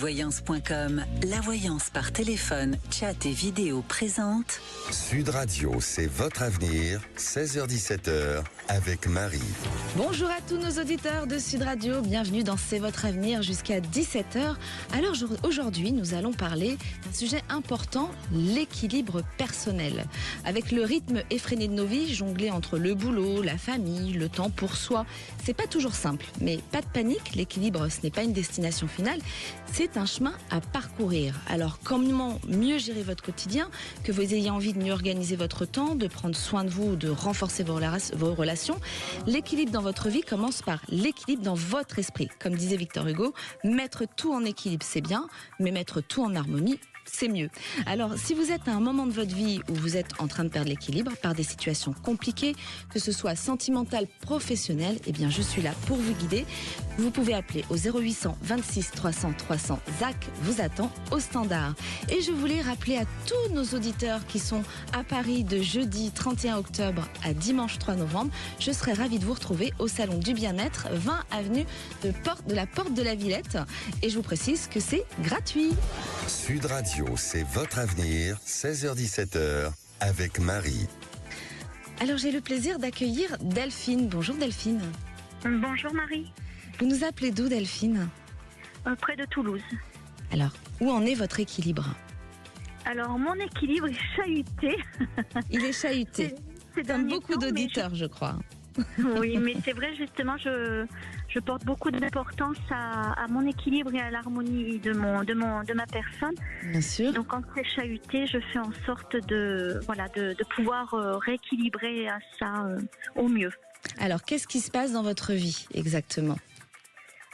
sudvoyance.com, la voyance par téléphone, chat et vidéo présente. Sud Radio, c'est votre avenir, 16h-17h, avec Marie. Bonjour à tous nos auditeurs de Sud Radio, bienvenue dans C'est votre avenir jusqu'à 17h. Alors aujourd'hui, nous allons parler d'un sujet important, l'équilibre personnel. Avec le rythme effréné de nos vies, jongler entre le boulot, la famille, le temps pour soi, c'est pas toujours simple. Mais pas de panique, l'équilibre, ce n'est pas une destination finale, c'est un chemin à parcourir. Alors comment mieux gérer votre quotidien, que vous ayez envie de mieux organiser votre temps, de prendre soin de vous, de renforcer vos relations. L'équilibre dans votre vie commence par l'équilibre dans votre esprit. Comme disait Victor Hugo, mettre tout en équilibre, c'est bien, mais mettre tout en harmonie, c'est mieux. Alors, si vous êtes à un moment de votre vie où vous êtes en train de perdre l'équilibre par des situations compliquées, que ce soit sentimentales, professionnelles, eh bien, je suis là pour vous guider. Vous pouvez appeler au 0800 26 300 300. Zach vous attend au standard. Et je voulais rappeler à tous nos auditeurs qui sont à Paris de jeudi 31 octobre à dimanche 3 novembre, je serai ravie de vous retrouver au Salon du Bien-être, 20 avenue de la Porte de la Villette. Et je vous précise que c'est gratuit. Sud Radio, c'est votre avenir, 16h-17h, avec Marie. Alors j'ai le plaisir d'accueillir Delphine. Bonjour Delphine. Bonjour Marie. Vous nous appelez d'où Delphine ? Près de Toulouse. Alors, où en est votre équilibre ? Alors mon équilibre est chahuté. Il est chahuté. C'est comme beaucoup d'auditeurs, je crois. Oui, mais c'est vrai, justement, je porte beaucoup d'importance à mon équilibre et à l'harmonie de ma personne. Bien sûr. Donc quand c'est chahuté, je fais en sorte de pouvoir rééquilibrer ça au mieux. Alors, qu'est-ce qui se passe dans votre vie exactement ?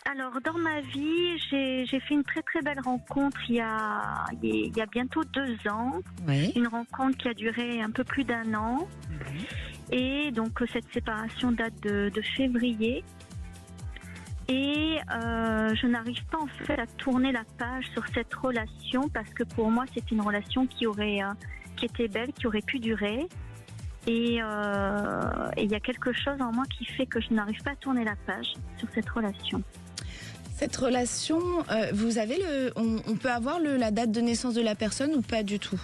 Alors, dans ma vie, j'ai fait une très très belle rencontre il y a bientôt 2 ans. Oui. Une rencontre qui a duré un peu plus d'1 an. Et donc, cette séparation date de février. Et je n'arrive pas en fait à tourner la page sur cette relation parce que pour moi, c'est une relation qui était belle, qui aurait pu durer. Et il y a quelque chose en moi qui fait que je n'arrive pas à tourner la page sur cette relation. Cette relation, vous avez on peut avoir la date de naissance de la personne ou pas du tout ?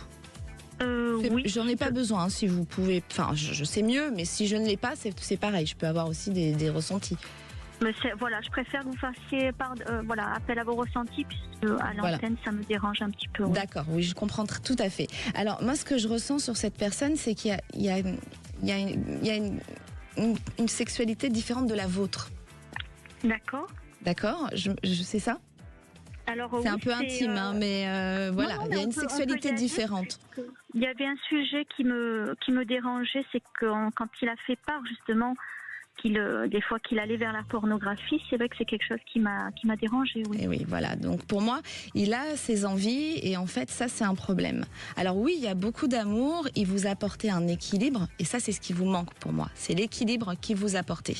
Oui. J'en ai pas besoin, si vous pouvez. Enfin, je sais mieux, mais si je ne l'ai pas, c'est pareil. Je peux avoir aussi des ressentis. Mais je préfère que vous fassiez appel à vos ressentis, puisque à l'antenne, ça me dérange un petit peu. Ouais. D'accord, oui, je comprends tout à fait. Alors, moi, ce que je ressens sur cette personne, c'est qu'il y a une sexualité différente de la vôtre. D'accord. D'accord, je sais ça. Alors, c'est un peu intime, mais voilà, il y a une sexualité différente. Il y avait un sujet qui me dérangeait, c'est que quand il a fait part justement des fois qu'il allait vers la pornographie, c'est vrai que c'est quelque chose qui m'a dérangée. Oui. Et oui, voilà. Donc pour moi, il a ses envies et en fait, ça c'est un problème. Alors oui, il y a beaucoup d'amour, il vous a apporté un équilibre et ça c'est ce qui vous manque pour moi. C'est l'équilibre qu'il vous a apporté.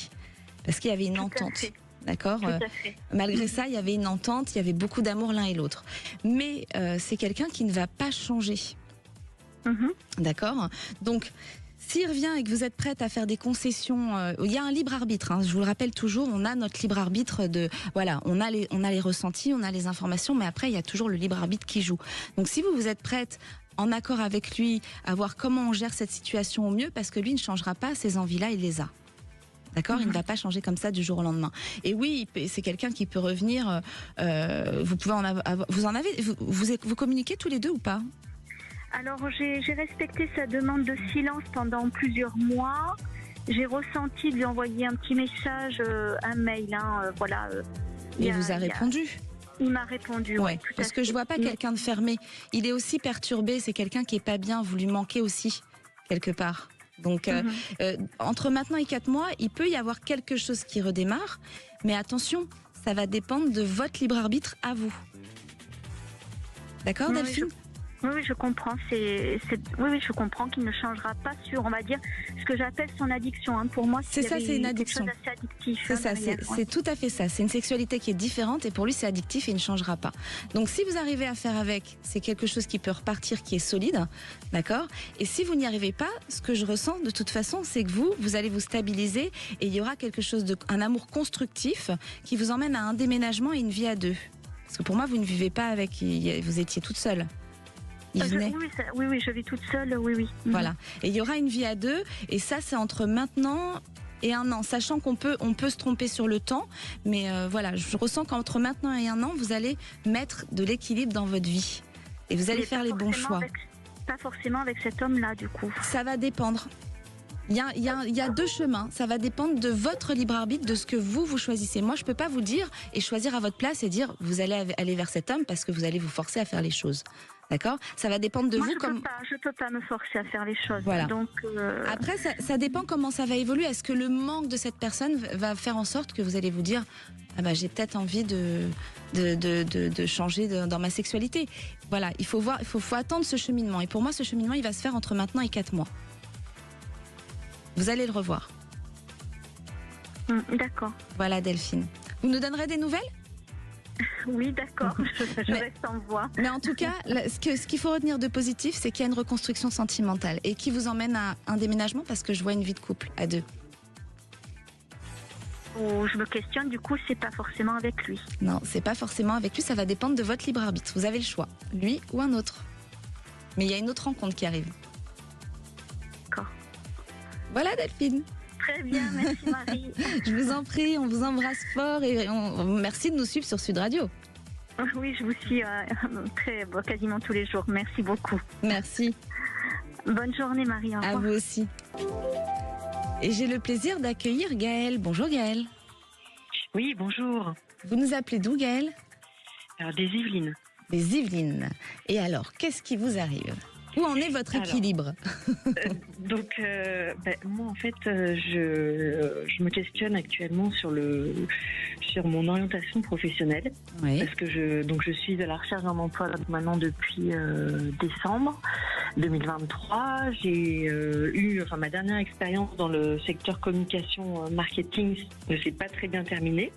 Parce qu'il y avait une entente. D'accord. Malgré ça, il y avait une entente, il y avait beaucoup d'amour l'un et l'autre. Mais c'est quelqu'un qui ne va pas changer. D'accord. Donc, s'il revient et que vous êtes prête à faire des concessions, il y a un libre arbitre. Hein, je vous le rappelle toujours, on a notre libre arbitre on a les ressentis, on a les informations, mais après il y a toujours le libre arbitre qui joue. Donc, si vous êtes prête en accord avec lui à voir comment on gère cette situation au mieux, parce que lui ne changera pas ces envies-là, il les a. D'accord, il ne va pas changer comme ça du jour au lendemain. Et oui, c'est quelqu'un qui peut revenir. Vous pouvez vous communiquez tous les deux ou pas ? Alors j'ai respecté sa demande de silence pendant plusieurs mois. J'ai ressenti de lui envoyer un petit message, un mail, Et il vous a répondu ? Il m'a répondu. Ouais, parce que je vois pas quelqu'un de fermé. Il est aussi perturbé. C'est quelqu'un qui est pas bien. Vous lui manquez aussi quelque part. Donc, entre maintenant et 4 mois, il peut y avoir quelque chose qui redémarre. Mais attention, ça va dépendre de votre libre arbitre à vous. D'accord, Delphine ? Oui, je comprends. Oui, je comprends qu'il ne changera pas sur, on va dire, ce que j'appelle son addiction. Hein. Pour moi, c'est une addiction. Assez addictif. C'est ça, c'est tout à fait ça. C'est une sexualité qui est différente et pour lui, c'est addictif et il ne changera pas. Donc, si vous arrivez à faire avec, c'est quelque chose qui peut repartir, qui est solide, d'accord ? Et si vous n'y arrivez pas, ce que je ressens de toute façon, c'est que vous allez vous stabiliser et il y aura quelque chose un amour constructif qui vous emmène à un déménagement et une vie à deux. Parce que pour moi, vous ne vivez pas avec, vous étiez toute seule. Il venait. Oui, je vis toute seule, oui. Voilà. Et il y aura une vie à deux, et ça, c'est entre maintenant et 1 an, sachant qu'on peut se tromper sur le temps, mais voilà, je ressens qu'entre maintenant et 1 an, vous allez mettre de l'équilibre dans votre vie, et vous allez faire les bons choix. Pas forcément avec cet homme-là, du coup. Ça va dépendre. Il y a 2 chemins. Ça va dépendre de votre libre arbitre, de ce que vous choisissez. Moi, je ne peux pas vous dire et choisir à votre place et dire vous allez aller vers cet homme parce que vous allez vous forcer à faire les choses. D'accord ? Ça va dépendre de Moi, vous. Je peux pas me forcer à faire les choses. Voilà. Donc, Après, ça dépend comment ça va évoluer. Est-ce que le manque de cette personne va faire en sorte que vous allez vous dire ah bah, j'ai peut-être envie de changer dans ma sexualité. Voilà, il faut voir, il faut attendre ce cheminement. Et pour moi, ce cheminement, il va se faire entre maintenant et 4 mois. Vous allez le revoir. D'accord. Voilà, Delphine. Vous nous donnerez des nouvelles ? Oui, d'accord. Je reste en voie. Mais en tout cas, ce qu'il faut retenir de positif, c'est qu'il y a une reconstruction sentimentale et qui vous emmène à un déménagement parce que je vois une vie de couple à 2. Je me questionne, du coup, c'est pas forcément avec lui. Non, c'est pas forcément avec lui, ça va dépendre de votre libre arbitre. Vous avez le choix, lui ou un autre. Mais il y a une autre rencontre qui arrive. D'accord. Voilà, Delphine. Très bien, merci Marie. Je vous en prie, on vous embrasse fort et merci de nous suivre sur Sud Radio. Oui, je vous suis quasiment tous les jours. Merci beaucoup. Merci. Bonne journée Marie, au revoir. À vous aussi. Et j'ai le plaisir d'accueillir Gaëlle. Bonjour Gaëlle. Oui, bonjour. Vous nous appelez d'où Gaëlle ? Alors, des Yvelines. Des Yvelines. Et alors, qu'est-ce qui vous arrive ? Où en est votre équilibre ? Moi, en fait, je me questionne actuellement sur mon orientation professionnelle. Oui. Parce que je suis à la recherche d'un emploi maintenant depuis décembre 2023. J'ai ma dernière expérience dans le secteur communication marketing ne s'est pas très bien terminée.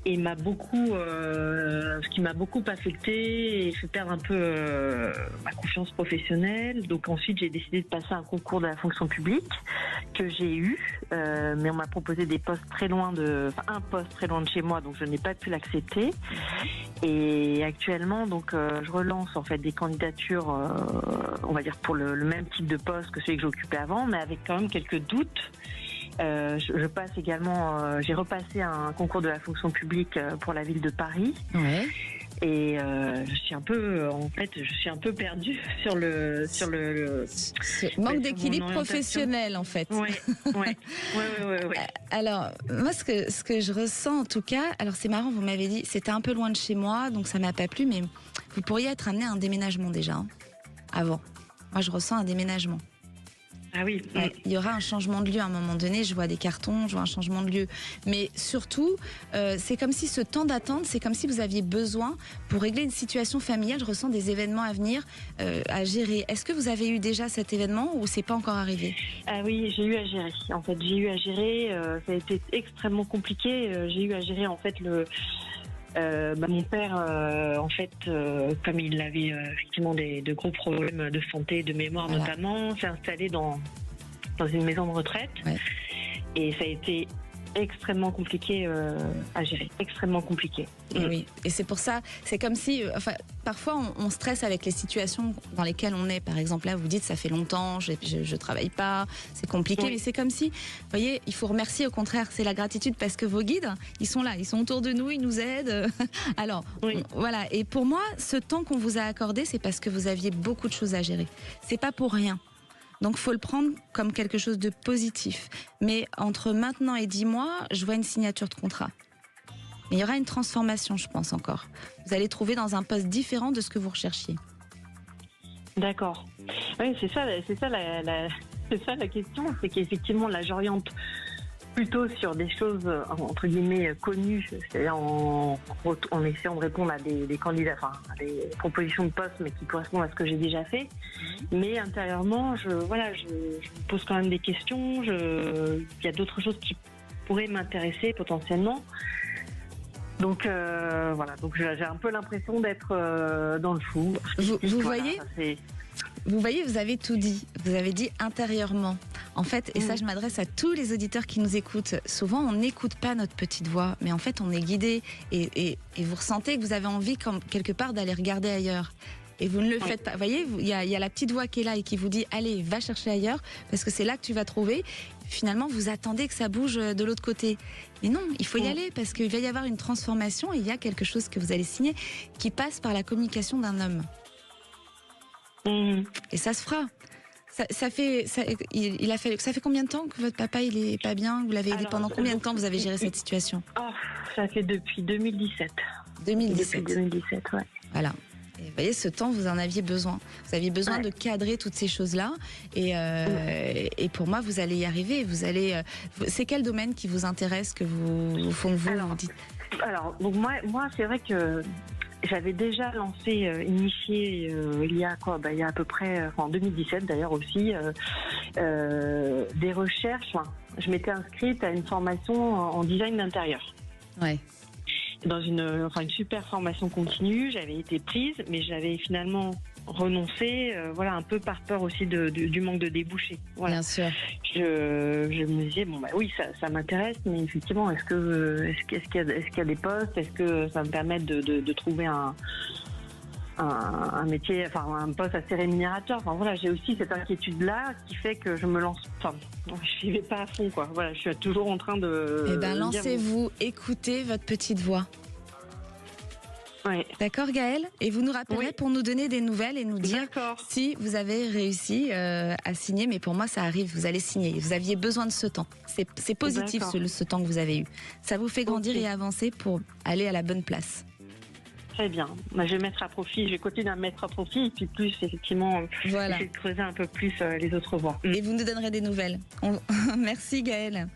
Et ce qui m'a beaucoup affecté et fait perdre un peu ma confiance professionnelle. Donc ensuite, j'ai décidé de passer un concours de la fonction publique que j'ai eu, mais on m'a proposé un poste très loin de chez moi, donc je n'ai pas pu l'accepter. Et actuellement, donc je relance en fait des candidatures, on va dire pour le même type de poste que celui que j'occupais avant, mais avec quand même quelques doutes. Je passe également, j'ai repassé un concours de la fonction publique pour la ville de Paris. Ouais. Et je suis un peu perdue sur le manque d'équilibre professionnel en fait. Ouais. Alors moi ce que je ressens en tout cas, alors c'est marrant, vous m'avez dit c'était un peu loin de chez moi, donc ça m'a pas plu, mais vous pourriez être amené à un déménagement déjà avant. Moi je ressens un déménagement. Ah oui. Ouais, il y aura un changement de lieu à un moment donné, je vois des cartons, je vois un changement de lieu. Mais surtout, c'est comme si ce temps d'attente, c'est comme si vous aviez besoin, pour régler une situation familiale, je ressens des événements à venir à gérer. Est-ce que vous avez eu déjà cet événement ou c'est pas encore arrivé ? Ah oui, j'ai eu à gérer. En fait, ça a été extrêmement compliqué. J'ai eu à gérer en fait mon père, comme il avait effectivement de gros problèmes de santé, de mémoire notamment, s'est installé dans une maison de retraite. Ouais. Et ça a été extrêmement compliqué à gérer, extrêmement compliqué. Et oui, et c'est pour ça, c'est comme si, parfois on stresse avec les situations dans lesquelles on est. Par exemple, là, vous dites, ça fait longtemps, je travaille pas, c'est compliqué, oui. Mais c'est comme si, vous voyez, il faut remercier, au contraire, c'est la gratitude parce que vos guides, ils sont là, ils sont autour de nous, ils nous aident. Alors, oui. Voilà. Et pour moi, ce temps qu'on vous a accordé, c'est parce que vous aviez beaucoup de choses à gérer. C'est pas pour rien. Donc, il faut le prendre comme quelque chose de positif. Mais entre maintenant et 10 mois, je vois une signature de contrat. Mais il y aura une transformation, je pense, encore. Vous allez trouver dans un poste différent de ce que vous recherchiez. D'accord. Oui, c'est ça la question. C'est qu'effectivement, là, j'oriente plutôt sur des choses, entre guillemets, connues. C'est-à-dire en essayant de répondre à des candidats, à des propositions de poste, mais qui correspondent à ce que j'ai déjà fait. Mais intérieurement, je me pose quand même des questions. Il y a d'autres choses qui pourraient m'intéresser potentiellement. Donc donc j'ai un peu l'impression d'être dans le flou. Vous voyez, vous voyez, vous avez tout dit. Vous avez dit intérieurement. En fait, et ça, je m'adresse à tous les auditeurs qui nous écoutent. Souvent, on n'écoute pas notre petite voix, mais en fait, on est guidé. Et vous ressentez que vous avez envie, quelque part, d'aller regarder ailleurs. Et vous ne le faites pas. Vous voyez, il y a la petite voix qui est là et qui vous dit « Allez, va chercher ailleurs, parce que c'est là que tu vas trouver. » Finalement, vous attendez que ça bouge de l'autre côté. Mais non, il faut y aller, parce qu'il va y avoir une transformation et il y a quelque chose que vous allez signer qui passe par la communication d'un homme. Et ça se fera. Ça fait combien de temps que votre papa il est pas bien? Vous l'avez aidé pendant combien de temps vous avez géré cette situation? Ça fait depuis 2017. 2017. Depuis 2017, ouais. Voilà. Et vous voyez, ce temps, vous en aviez besoin. Vous aviez besoin de cadrer toutes ces choses-là. Et pour moi, vous allez y arriver. C'est quel domaine qui vous intéresse, que vous dites? Alors, donc moi, c'est vrai que j'avais déjà initié il y a à peu près, en 2017 d'ailleurs aussi, des recherches. Je m'étais inscrite à une formation en design d'intérieur. Ouais. Dans une super formation continue, j'avais été prise, mais j'avais finalement renoncé, un peu par peur aussi du manque de débouchés. Voilà. Bien sûr. Je me disais oui, ça m'intéresse, mais effectivement, est-ce qu'il y a des postes, est-ce que ça me permet de trouver un métier, un poste assez rémunérateur. J'ai aussi cette inquiétude-là qui fait que je me lance. Je n'y vais pas à fond, quoi. Voilà, je suis toujours en train de. Lancez-vous, écoutez votre petite voix. Ouais. D'accord, Gaëlle? Et vous nous rappellerez pour nous donner des nouvelles et nous dire si vous avez réussi à signer. Mais pour moi, ça arrive, vous allez signer. Vous aviez besoin de ce temps. C'est positif ce temps que vous avez eu. Ça vous fait grandir et avancer pour aller à la bonne place. Très bien. Je vais mettre à profit, je vais continuer à mettre à profit et puis plus effectivement essayer de creuser un peu plus les autres voies. Et vous nous donnerez des nouvelles. Merci Gaëlle.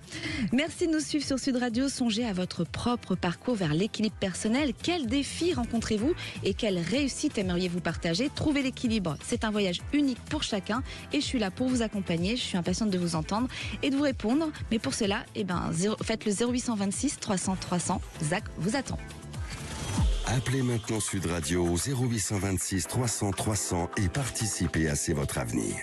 Merci de nous suivre sur Sud Radio. Songez à votre propre parcours vers l'équilibre personnel. Quels défis rencontrez-vous et quelle réussite aimeriez-vous partager? Trouver l'équilibre, c'est un voyage unique pour chacun et je suis là pour vous accompagner. Je suis impatiente de vous entendre et de vous répondre. Mais pour cela, faites le 0826 300 300. Zach vous attend. Appelez maintenant Sud Radio au 0826 300 300 et participez à C'est votre avenir.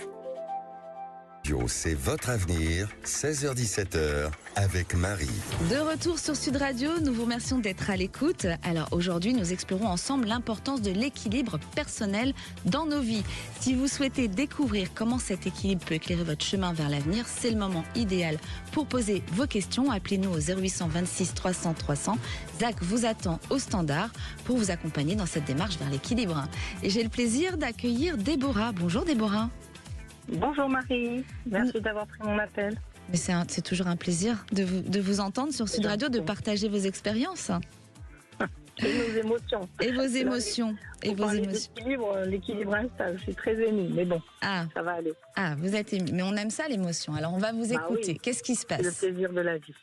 C'est votre avenir, 16h-17h, avec Marie. De retour sur Sud Radio, nous vous remercions d'être à l'écoute. Alors aujourd'hui, nous explorons ensemble l'importance de l'équilibre personnel dans nos vies. Si vous souhaitez découvrir comment cet équilibre peut éclairer votre chemin vers l'avenir, c'est le moment idéal pour poser vos questions. Appelez-nous au 0826 300 300. Zach vous attend au standard pour vous accompagner dans cette démarche vers l'équilibre. Et j'ai le plaisir d'accueillir Déborah. Bonjour Déborah. Bonjour Marie, merci d'avoir pris mon appel. Mais c'est toujours un plaisir de vous entendre sur Sud Radio, de partager vos expériences. Et nos émotions. Et vos émotions. L'équilibre instable, je suis très émue, mais bon, ça va aller. Vous êtes émue, mais on aime ça l'émotion, alors on va vous écouter. Oui. Qu'est-ce qui se passe? C'est le plaisir de la vie.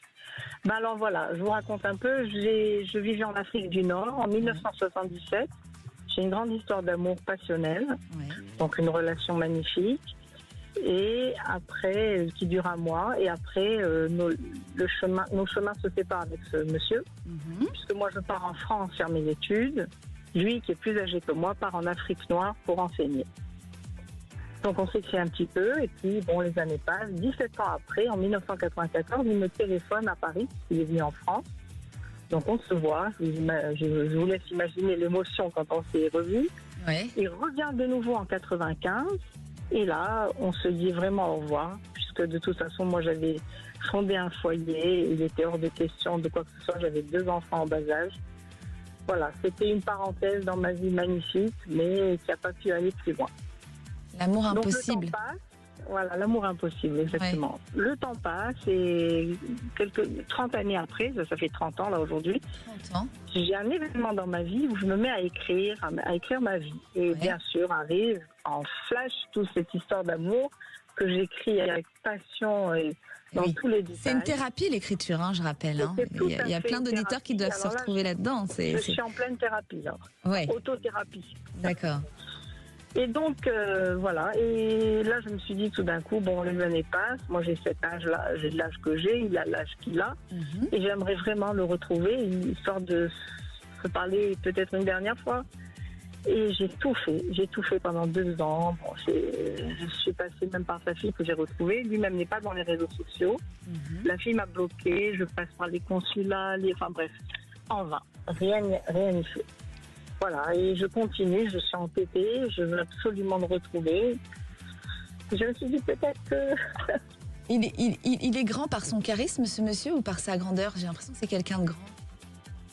Alors voilà, je vous raconte un peu, je vivais en Afrique du Nord en 1977. J'ai une grande histoire d'amour passionnel, donc une relation magnifique. Et après, qui dure un mois, et après, nos chemins se séparent avec ce monsieur, puisque moi je pars en France faire mes études, lui qui est plus âgé que moi part en Afrique noire pour enseigner. Donc on s'écrit un petit peu, et puis les années passent. 17 ans après, en 1994, il me téléphone à Paris, il est venu en France. Donc on se voit, je vous laisse imaginer l'émotion quand on s'est revus. Ouais. Il revient de nouveau en 95. Et là, on se dit vraiment au revoir, puisque de toute façon, moi, j'avais fondé un foyer, il était hors de question de quoi que ce soit, j'avais 2 enfants en bas âge. Voilà, c'était une parenthèse dans ma vie magnifique, mais qui n'a pas pu aller plus loin. L'amour impossible. Donc, le temps passe. Voilà, l'amour impossible, exactement. Ouais. Le temps passe et 30 années après, ça fait 30 ans là aujourd'hui, 30 ans. J'ai un événement dans ma vie où je me mets à écrire ma vie. Et bien sûr, arrive en flash toute cette histoire d'amour que j'écris avec passion et dans tous les détails. C'est une thérapie l'écriture, je rappelle. Il y a plein d'auditeurs qui doivent se retrouver là-dedans. Je suis en pleine thérapie, autothérapie. D'accord. Et donc, voilà. Et là, je me suis dit tout d'un coup, les années passent. Moi, j'ai cet âge-là, j'ai l'âge que j'ai, il a l'âge qu'il a. Et j'aimerais vraiment le retrouver, histoire de se parler peut-être une dernière fois. Et j'ai tout fait pendant 2 ans. Bon, je suis passée même par sa fille que j'ai retrouvée. Lui-même n'est pas dans les réseaux sociaux. La fille m'a bloquée, je passe par les consulats, enfin bref, en vain. Rien n'y fait. Voilà, et je continue, je suis entêtée, je veux absolument le retrouver. Je me suis dit peut-être que... Il est grand par son charisme, ce monsieur, ou par sa grandeur? J'ai l'impression que c'est quelqu'un de grand.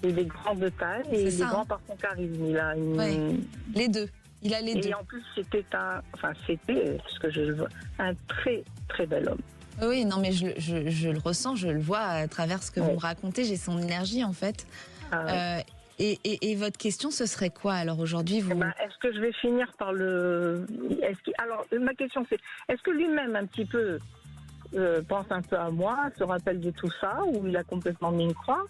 Il est grand de taille et il est grand par son charisme. Il a les deux. Il a les deux. Et en plus, c'était parce que je vois, un très, très bel homme. Oui, non, mais je le ressens, je le vois à travers ce que vous me racontez. J'ai son énergie, en fait. Et votre question, ce serait quoi, alors, aujourd'hui Est-ce que je vais finir par le... Alors, ma question, c'est, est-ce que lui-même, un petit peu, pense un peu à moi, se rappelle de tout ça, ou il a complètement mis une croix?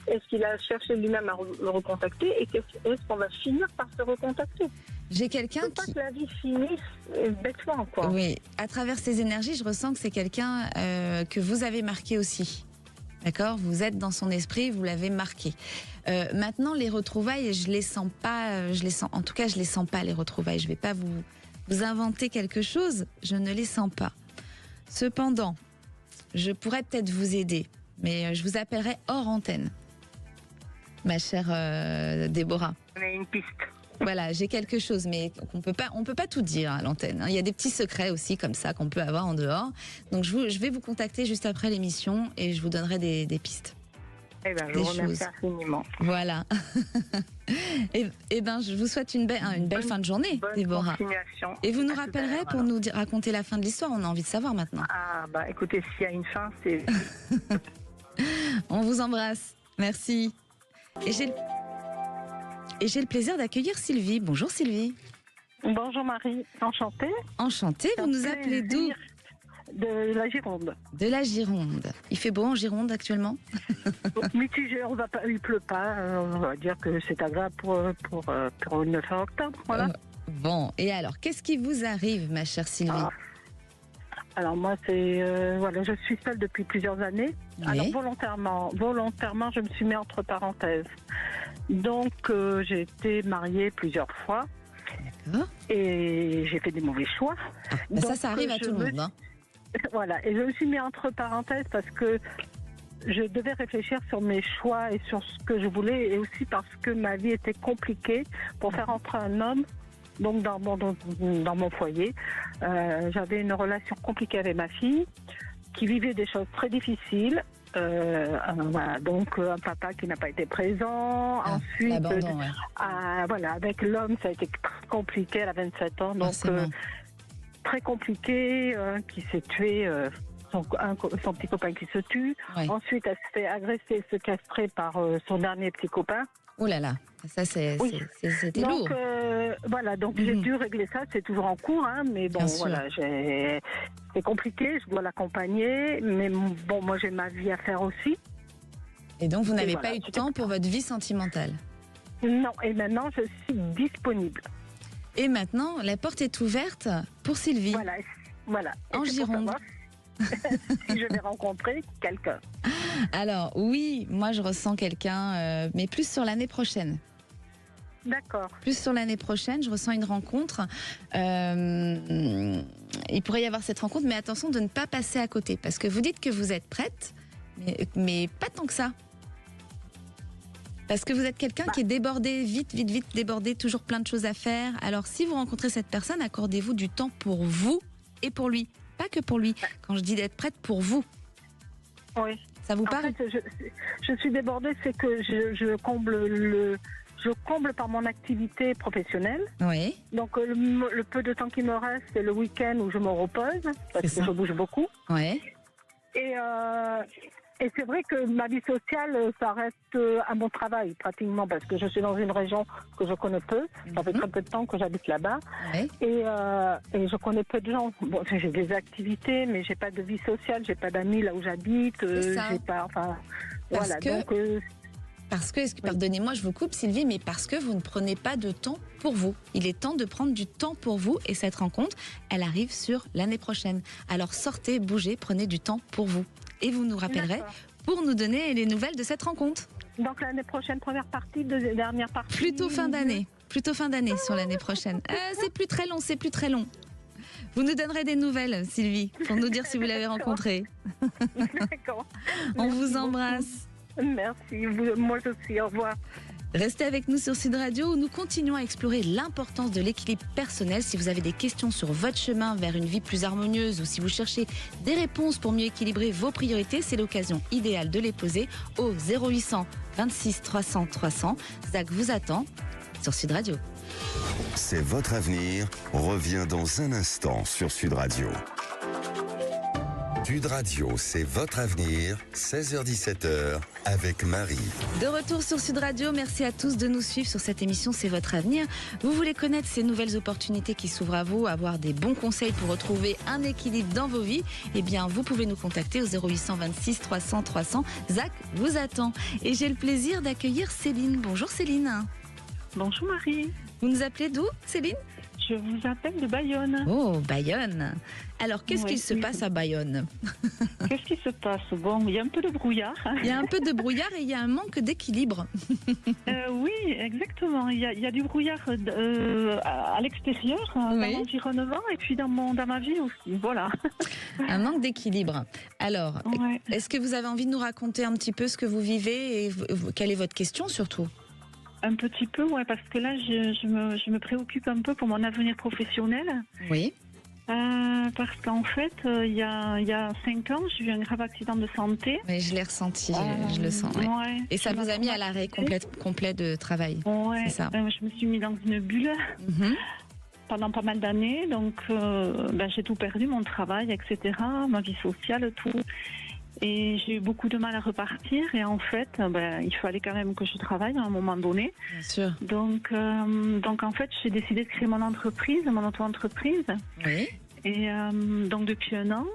Est-ce qu'il a cherché lui-même à le recontacter? Et est-ce qu'on va finir par se recontacter? J'ai quelqu'un pas que la vie finisse bêtement, quoi. Oui, à travers ces énergies, je ressens que c'est quelqu'un que vous avez marqué aussi. D'accord? Vous êtes dans son esprit, vous l'avez marqué. Maintenant, les retrouvailles, je les sens pas. En tout cas, je les sens pas, les retrouvailles. Je vais pas vous inventer quelque chose. Je ne les sens pas. Cependant, je pourrais peut-être vous aider, mais je vous appellerai hors antenne, ma chère Déborah. On a une piste. Voilà, j'ai quelque chose, mais on peut pas tout dire à l'antenne. Il y a des petits secrets aussi comme ça qu'on peut avoir en dehors. Donc je vais vous contacter juste après l'émission et je vous donnerai des pistes. Eh ben, je vous remercie infiniment. Voilà. et ben, je vous souhaite une belle fin de journée, Déborah. Continuation. Et vous nous rappellerez pour nous raconter la fin de l'histoire. On a envie de savoir maintenant. Ah bah écoutez, s'il y a une fin, c'est... On vous embrasse. Merci. Et j'ai le plaisir d'accueillir Sylvie. Bonjour Sylvie. Bonjour Marie, enchantée. Enchantée, vous nous appelez d'où? De la Gironde. De la Gironde. Il fait beau en Gironde actuellement? Mitigé, il pleut pas. On va dire que c'est agréable pour le 9 octobre. Voilà. Bon, et alors, qu'est-ce qui vous arrive, ma chère Sylvie? Alors moi, je suis seule depuis plusieurs années. Oui. Alors volontairement, je me suis mis entre parenthèses. Donc j'ai été mariée plusieurs fois. D'accord. Et j'ai fait des mauvais choix. Donc, ça arrive à tout le monde. Hein. Voilà, et je me suis mis entre parenthèses parce que je devais réfléchir sur mes choix et sur ce que je voulais, et aussi parce que ma vie était compliquée pour faire entrer un homme. Donc dans mon foyer, j'avais une relation compliquée avec ma fille, qui vivait des choses très difficiles. Voilà, donc un papa qui n'a pas été présent. Ensuite, avec l'homme, ça a été très compliqué. Elle a 27 ans, donc très compliqué, qui s'est tué. Son petit copain qui se tue. Oui. Ensuite, elle se fait agresser, se castrer par son dernier petit copain. Oh là là, ça c'était lourd. Voilà, donc j'ai dû régler ça, c'est toujours en cours, hein, mais bon, voilà, c'est compliqué, je dois l'accompagner, mais bon, moi j'ai ma vie à faire aussi. Et donc vous n'avez pas eu de temps pour votre vie sentimentale? Non, et maintenant je suis disponible. Et maintenant, la porte est ouverte pour Sylvie. Voilà. En Gironde. Si je vais rencontrer quelqu'un. Alors oui, moi je ressens quelqu'un, mais plus sur l'année prochaine. D'accord. Plus sur l'année prochaine, je ressens une rencontre. Il pourrait y avoir cette rencontre, mais attention de ne pas passer à côté, parce que vous dites que vous êtes prête, mais pas tant que ça. Parce que vous êtes quelqu'un qui est débordé, vite débordé, toujours plein de choses à faire. Alors si vous rencontrez cette personne, accordez-vous du temps pour vous et pour lui. Pas que pour lui. Quand je dis d'être prête, pour vous. Oui. Ça vous parle? En fait, je suis débordée, c'est que je comble par mon activité professionnelle. Oui. Donc le peu de temps qui me reste, c'est le week-end où je me repose, parce que je bouge beaucoup. Oui. Et c'est vrai que ma vie sociale, ça reste à mon travail, pratiquement, parce que je suis dans une région que je connais peu. Ça fait très peu de temps que j'habite là-bas. Oui. Et je connais peu de gens. Bon, j'ai des activités, mais j'ai pas de vie sociale, j'ai pas d'amis là où j'habite. J'ai pas, Parce que, pardonnez-moi, je vous coupe Sylvie, mais parce que vous ne prenez pas de temps pour vous. Il est temps de prendre du temps pour vous, et cette rencontre, elle arrive sur l'année prochaine. Alors sortez, bougez, prenez du temps pour vous. Et vous nous rappellerez pour nous donner les nouvelles de cette rencontre. Donc l'année prochaine, première partie, dernière partie. Plutôt fin d'année. plutôt fin d'année sur l'année prochaine. C'est plus très long, c'est plus très long. Vous nous donnerez des nouvelles, Sylvie, pour nous dire si vous l'avez rencontré. D'accord. On Merci vous embrasse. beaucoup. Merci, moi aussi, au revoir. Restez avec nous sur Sud Radio où nous continuons à explorer l'importance de l'équilibre personnel. Si vous avez des questions sur votre chemin vers une vie plus harmonieuse ou si vous cherchez des réponses pour mieux équilibrer vos priorités, c'est l'occasion idéale de les poser au 0800 26 300 300. Zach vous attend sur Sud Radio. C'est votre avenir revient dans un instant sur Sud Radio. Sud Radio, c'est votre avenir, 16h-17h, avec Marie. De retour sur Sud Radio, merci à tous de nous suivre sur cette émission C'est votre avenir. Vous voulez connaître ces nouvelles opportunités qui s'ouvrent à vous, avoir des bons conseils pour retrouver un équilibre dans vos vies? Eh bien, vous pouvez nous contacter au 0800 26 300 300. Zach vous attend. Et j'ai le plaisir d'accueillir Céline. Bonjour Céline. Bonjour Marie, Vous nous appelez d'où, Céline? je vous appelle de Bayonne. Oh, Bayonne. Alors, qu'est-ce Ouais, qu'il se passe à Bayonne? Qu'est-ce qui se passe? Bon, il y a un peu de brouillard. Il y a un peu de brouillard et il y a un manque d'équilibre. Oui, exactement. Il y a du brouillard à l'extérieur, dans Oui. l'environnement, et puis dans ma vie aussi. Voilà. Un manque d'équilibre. Alors, Ouais. est-ce que vous avez envie de nous raconter un petit peu ce que vous vivez et quelle est votre question surtout? Un petit peu, ouais, parce que là, je me préoccupe un peu pour mon avenir professionnel. Oui. Parce qu'en fait, il y a 5 ans, j'ai eu un grave accident de santé. Oui, je l'ai ressenti, je le sens. Ouais. Ouais. Et ça vous a mis à l'arrêt complet de travail. Ouais, c'est ça. Je me suis mis dans une bulle Mhm. pendant pas mal d'années, donc j'ai tout perdu, mon travail, etc., ma vie sociale, tout. Et j'ai eu beaucoup de mal à repartir, et en fait, il fallait quand même que je travaille à un moment donné. Bien sûr. Donc en fait, j'ai décidé de créer mon entreprise, mon auto-entreprise, Oui. et donc depuis 1 an.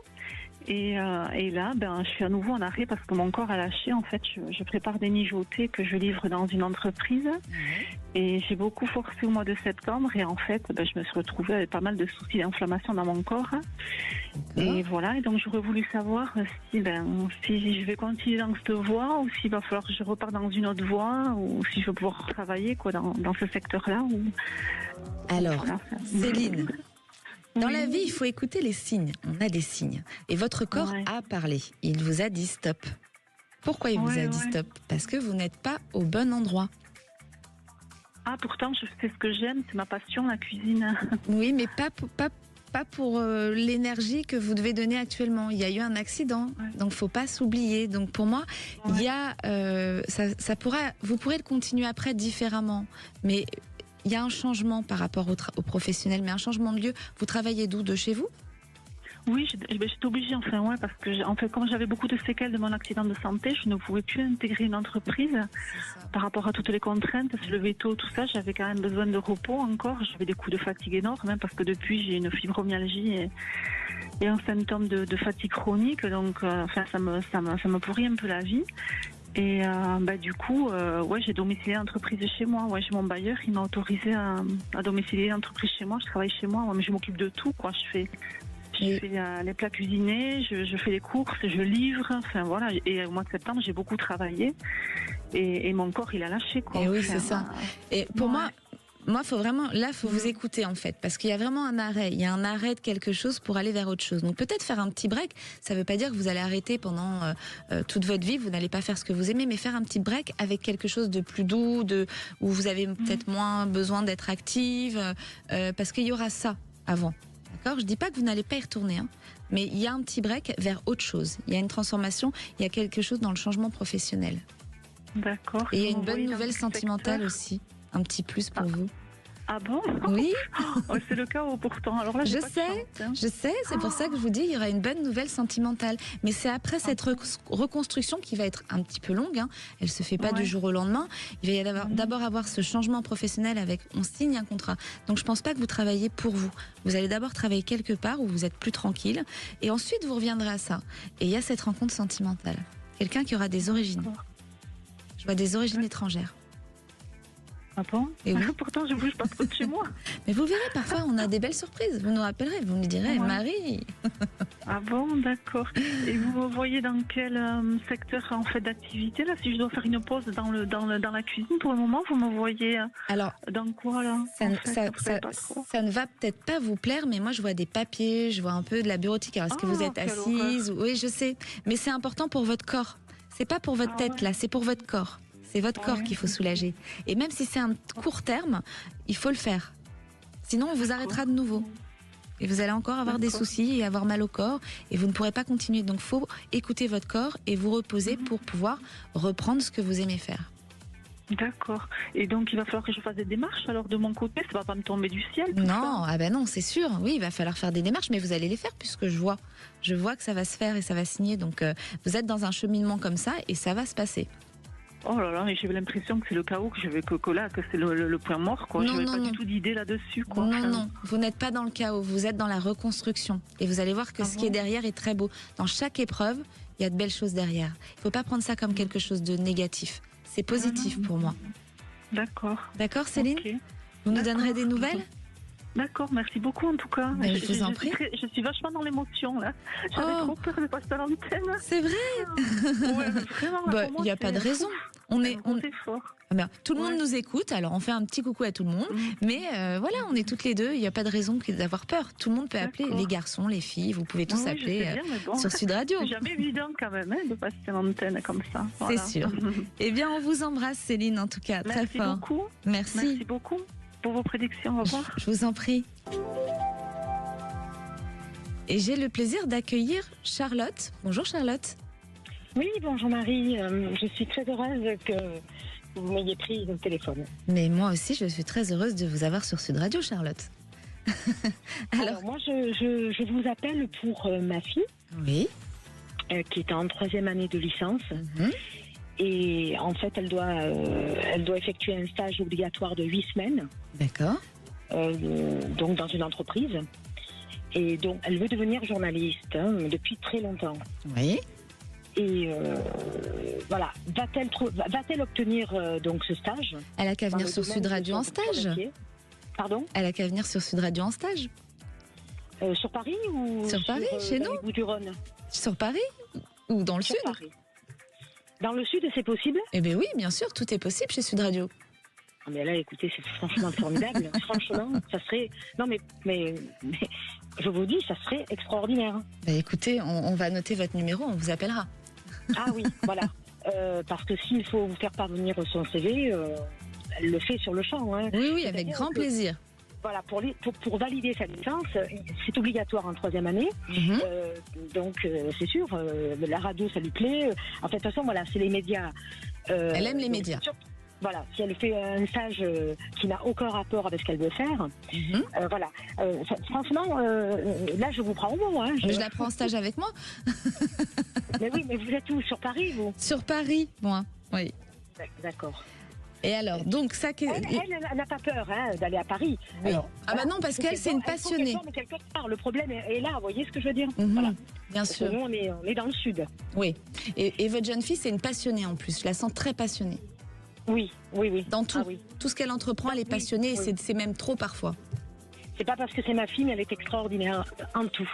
Et là, je suis à nouveau en arrêt parce que mon corps a lâché. En fait, je prépare des mijotés que je livre dans une entreprise. Et j'ai beaucoup forcé au mois de septembre. Et en fait, je me suis retrouvée avec pas mal de soucis d'inflammation dans mon corps. Et voilà. Et donc, j'aurais voulu savoir si je vais continuer dans cette voie ou s'il va falloir que je reparte dans une autre voie ou si je vais pouvoir travailler dans ce secteur-là. Alors, Voilà. Céline, dans la vie, il faut écouter les signes. On a des signes. Et votre corps Ouais. a parlé. Il vous a dit stop. Pourquoi il vous a dit stop? Parce que vous n'êtes pas au bon endroit. Ah, pourtant, je fais ce que j'aime. C'est ma passion, la cuisine. Oui, mais pas pour l'énergie que vous devez donner actuellement. Il y a eu un accident, donc faut pas s'oublier. Donc pour moi, il y a, vous pourrez le continuer après différemment, mais il y a un changement par rapport au professionnel, mais un changement de lieu. Vous travaillez d'où? De chez vous? Oui, j'étais obligée, parce que comme j'avais beaucoup de séquelles de mon accident de santé, je ne pouvais plus intégrer une entreprise par rapport à toutes les contraintes, se lever tôt, tout ça. J'avais quand même besoin de repos encore. J'avais des coups de fatigue énormes, parce que depuis, j'ai une fibromyalgie et un symptôme de fatigue chronique. Donc, ça me pourrit un peu la vie. Et du coup, j'ai domicilié l'entreprise chez moi. Ouais, j'ai mon bailleur, il m'a autorisé à domicilier l'entreprise chez moi. Je travaille chez moi, mais je m'occupe de tout, quoi. Je fais les plats cuisinés, je fais les courses, je livre, voilà. Et au mois de septembre, j'ai beaucoup travaillé et mon corps, il a lâché, quoi. Et oui, c'est ça. Et pour moi, faut vraiment, là, faut vous écouter en fait, parce qu'il y a vraiment un arrêt. Il y a un arrêt de quelque chose pour aller vers autre chose. Donc peut-être faire un petit break. Ça ne veut pas dire que vous allez arrêter pendant toute votre vie. Vous n'allez pas faire ce que vous aimez, mais faire un petit break avec quelque chose de plus doux, où vous avez peut-être moins besoin d'être active, parce qu'il y aura ça avant. D'accord ? Je dis pas que vous n'allez pas y retourner, mais il y a un petit break vers autre chose. Il y a une transformation. Il y a quelque chose dans le changement professionnel. D'accord. Et il y a une bonne nouvelle sentimentale aussi. Un petit plus pour vous. Ah bon? Oui. C'est le cas pourtant. Alors là, je sais, c'est pour ça que je vous dis, il y aura une bonne nouvelle sentimentale. Mais c'est après cette reconstruction qui va être un petit peu longue. Elle se fait pas du jour au lendemain. Il va y avoir d'abord avoir ce changement professionnel avec, on signe un contrat. Donc je pense pas que vous travaillez pour vous. Vous allez d'abord travailler quelque part où vous êtes plus tranquille. Et ensuite, vous reviendrez à ça. Et il y a cette rencontre sentimentale. Quelqu'un qui aura des origines. Je vois des origines étrangères. Ah bon? Et oui. Pourtant, je bouge pas trop de chez moi. Mais vous verrez, parfois, on a des belles surprises. Vous nous rappellerez, vous nous direz, Marie. Ah bon, d'accord. Et vous me voyez dans quel secteur en fait d'activité là? Si je dois faire une pause dans la cuisine pour le moment, vous me voyez Alors, dans quoi là? ça ne va peut-être pas vous plaire, mais moi je vois des papiers, je vois un peu de la bureautique. Alors, est-ce que vous êtes assise? Oui, je sais. Mais c'est important pour votre corps. C'est pas pour votre tête là, c'est pour votre corps. C'est votre corps qu'il faut soulager. Et même si c'est un court terme, il faut le faire. Sinon, on vous arrêtera de nouveau. Et vous allez encore avoir des soucis et avoir mal au corps et vous ne pourrez pas continuer. Donc, il faut écouter votre corps et vous reposer pour pouvoir reprendre ce que vous aimez faire. D'accord. Et donc, il va falloir que je fasse des démarches alors de mon côté, ça va pas me tomber du ciel? Non, ah ben non, c'est sûr. Oui, il va falloir faire des démarches, mais vous allez les faire puisque je vois que ça va se faire et ça va signer. Donc, vous êtes dans un cheminement comme ça et ça va se passer. Oh là là, mais j'ai l'impression que c'est le chaos, que c'est le point mort, quoi. Je n'avais pas du tout d'idée là-dessus, quoi. Non, vous n'êtes pas dans le chaos, vous êtes dans la reconstruction. Et vous allez voir que ce qui est derrière est très beau. Dans chaque épreuve, il y a de belles choses derrière. Il ne faut pas prendre ça comme quelque chose de négatif. C'est positif pour moi. D'accord. D'accord, Céline? Vous nous donnerez des nouvelles? D'accord, merci beaucoup en tout cas. Ben, je vous en prie. Je suis vachement dans l'émotion là. J'avais trop peur de passer à l'antenne. C'est vrai? Ouais, vraiment. Il n'y a pas de raison. C'est fort. Tout le monde nous écoute, alors on fait un petit coucou à tout le monde. Mais voilà, on est toutes les deux, il n'y a pas de raison d'avoir peur. Tout le monde peut appeler, les garçons, les filles, vous pouvez tous appeler sur Sud Radio. C'est jamais évident quand même de passer à l'antenne comme ça. Voilà. C'est sûr. Eh bien, on vous embrasse Céline en tout cas, très fort. Beaucoup. Merci beaucoup pour vos prédictions. Au revoir. Je vous en prie. Et j'ai le plaisir d'accueillir Charlotte. Bonjour Charlotte. Oui, bonjour Marie. Je suis très heureuse que vous m'ayez pris le téléphone. Mais moi aussi, je suis très heureuse de vous avoir sur Sud Radio, Charlotte. Alors moi, je vous appelle pour ma fille. Oui. Qui est en 3e année de licence. Et en fait, elle doit effectuer un stage obligatoire de 8 semaines. D'accord. Donc dans une entreprise. Et donc, elle veut devenir journaliste depuis très longtemps. Oui. Et voilà, va-t-elle obtenir donc ce stage? Elle a qu'à venir sur Sud Radio en stage. Pardon? Elle a qu'à venir sur Sud Radio en stage. Sur Paris ou sur Paris, chez nous? Bouches-du-Rhône. Sur Paris ou dans le Sud? Paris. Dans le Sud, c'est possible? Eh bien oui, bien sûr, tout est possible chez Sud Radio. Mais là, écoutez, c'est franchement formidable. Franchement, ça serait... Non, mais je vous dis, ça serait extraordinaire. Bah écoutez, on va noter votre numéro, on vous appellera. Ah oui, voilà. Parce que s'il faut vous faire parvenir son CV, elle le fait sur le champ. Hein. Oui, avec grand plaisir. Voilà, pour valider sa licence, c'est obligatoire en 3e année. Donc, c'est sûr, la radio, ça lui plaît. En fait, de toute façon, voilà, c'est les médias. Elle aime les médias. Voilà, si elle fait un stage qui n'a aucun rapport avec ce qu'elle veut faire, voilà. Franchement, là, je vous prends au mot. Hein, je la prends en stage avec moi. Mais oui, mais vous êtes où? Sur Paris, vous? Sur Paris, moi, oui. D'accord. Et alors, donc ça... Elle n'a pas peur d'aller à Paris. Oui. Alors, non, parce qu'elle, c'est une passionnée. Le problème est là, vous voyez ce que je veux dire? Voilà. Bien sûr. Nous, on est dans le Sud. Oui. Et votre jeune fille, c'est une passionnée en plus. Je la sens très passionnée. Oui. Dans tout. Tout ce qu'elle entreprend, elle est passionnée et c'est même trop parfois. C'est pas parce que c'est ma fille, mais elle est extraordinaire en tout.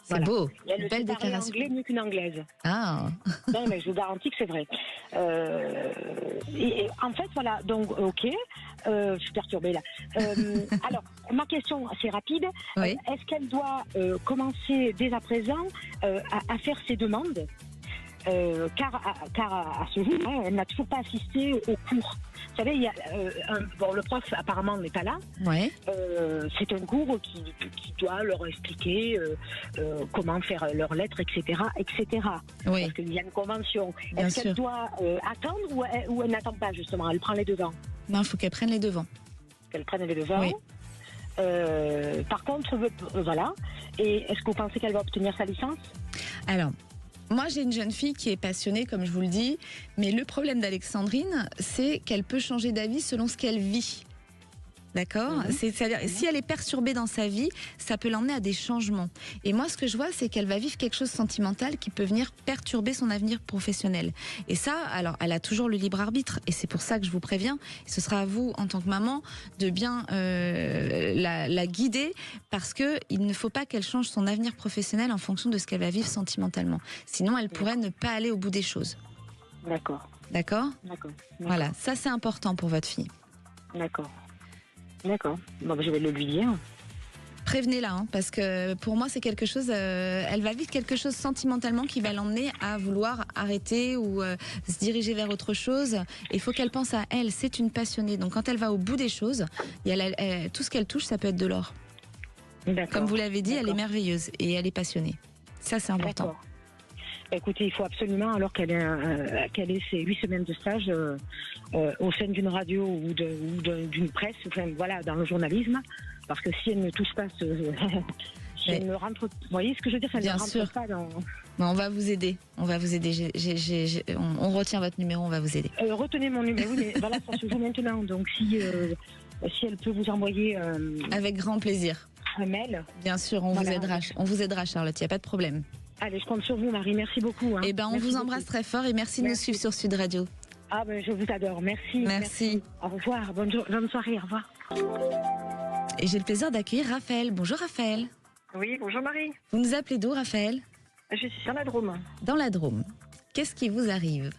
C'est beau, une belle déclaration. Anglais mieux qu'une anglaise. Ah. Non, mais je vous garantis que c'est vrai. Et en fait, voilà, donc, ok, je suis perturbée là. Alors, ma question, c'est rapide. Oui. Est-ce qu'elle doit commencer dès à présent à faire ses demandes car à ce jour, elle n'a toujours pas assisté au cours. Vous savez, il y a, le prof apparemment n'est pas là. Ouais. C'est un cours qui doit leur expliquer comment faire leurs lettres, etc. Oui. Parce qu'il y a une convention. Bien Est-ce sûr. qu'elle doit attendre ou elle n'attend pas justement? Elle prend les devants. Non, il faut qu'elle prenne les devants. Qu'elle prenne les devants. Oui. Par contre, voilà. Et est-ce que vous pensez qu'elle va obtenir sa licence? Alors, moi, j'ai une jeune fille qui est passionnée, comme je vous le dis, mais le problème d'Alexandrine, c'est qu'elle peut changer d'avis selon ce qu'elle vit. D'accord. C'est-à-dire, si elle est perturbée dans sa vie, ça peut l'emmener à des changements. Et moi, ce que je vois, c'est qu'elle va vivre quelque chose de sentimental qui peut venir perturber son avenir professionnel. Et ça, alors, elle a toujours le libre arbitre. Et c'est pour ça que je vous préviens. Ce sera à vous, en tant que maman, de bien la guider, parce que il ne faut pas qu'elle change son avenir professionnel en fonction de ce qu'elle va vivre sentimentalement. Sinon, elle pourrait ne pas aller au bout des choses. D'accord. D'accord ? D'accord. Voilà, ça c'est important pour votre fille. D'accord. D'accord. Bon, je vais le lui dire. Prévenez-la, hein, parce que pour moi c'est quelque chose, elle va vivre quelque chose sentimentalement qui va l'emmener à vouloir arrêter ou se diriger vers autre chose. Il faut qu'elle pense à elle, c'est une passionnée. Donc quand elle va au bout des choses, tout ce qu'elle touche, ça peut être de l'or. Comme vous l'avez dit, elle est merveilleuse et elle est passionnée. Ça c'est important. D'accord. Écoutez, il faut absolument alors qu'elle ait ses 8 semaines de stage au sein d'une radio ou d'une presse, enfin voilà, dans le journalisme, parce que si elle ne touche pas si elle ne rentre, vous voyez ce que je veux dire, elle ne rentre pas dans. Non, on va vous aider. On va vous aider. On retient votre numéro, on va vous aider. Retenez mon numéro, mais voilà, ça se joue maintenant. Donc si elle peut vous envoyer avec grand plaisir un mail. Bien sûr, on vous aidera, Charlotte. Il n'y a pas de problème. Allez, je compte sur vous, Marie. Merci beaucoup. Eh ben, on vous embrasse très fort et merci de nous suivre sur Sud Radio. Ah ben, je vous adore. Merci. Au revoir. Bonne soirée. Au revoir. Et j'ai le plaisir d'accueillir Raphaël. Bonjour Raphaël. Oui, bonjour Marie. Vous nous appelez d'où, Raphaël ? Je suis sur la Drôme. Dans la Drôme. Qu'est-ce qui vous arrive ?